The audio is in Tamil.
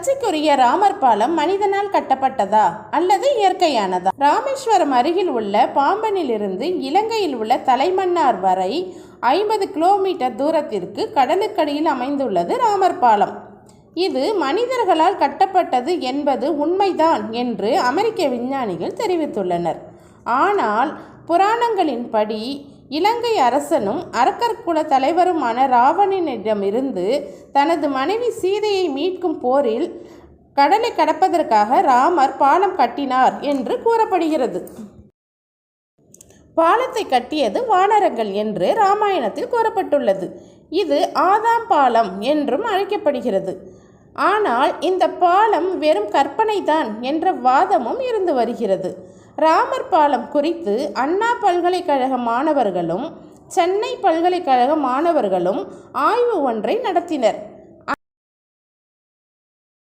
சர்ச்சைக்குரிய ராமர் பாலம் மனிதனால் கட்டப்பட்டதா அல்லது இயற்கையானதா? ராமேஸ்வரம் அருகில் உள்ள பாம்பனிலிருந்து இலங்கையில் உள்ள தலைமன்னார் வரை 50 கிலோமீட்டர் தூரத்திற்கு கடலுக்கடியில் அமைந்துள்ளது ராமர் பாலம். இது மனிதர்களால் கட்டப்பட்டது என்பது உண்மைதான் என்று அமெரிக்க விஞ்ஞானிகள் தெரிவித்துள்ளனர். ஆனால் புராணங்களின்படி இலங்கை அரசனும் அரக்கர்குல தலைவருமான ராவணனிடமிருந்து தனது மனைவி சீதையை மீட்கும் போரில் கடலை கடப்பதற்காக ராமர் பாலம் கட்டினார் என்று கூறப்படுகிறது. பாலத்தை கட்டியது வானரங்கள் என்று இராமாயணத்தில் கூறப்பட்டுள்ளது. இது ஆதாம் பாலம் என்றும் அழைக்கப்படுகிறது. ஆனால் இந்த பாலம் வெறும் கற்பனைதான் என்ற வாதமும் இருந்து வருகிறது. ராமர் பாலம் குறித்து அண்ணா பல்கலைக்கழக மாணவர்களும் சென்னை பல்கலைக்கழக மாணவர்களும் ஆய்வு ஒன்றை நடத்தினர்.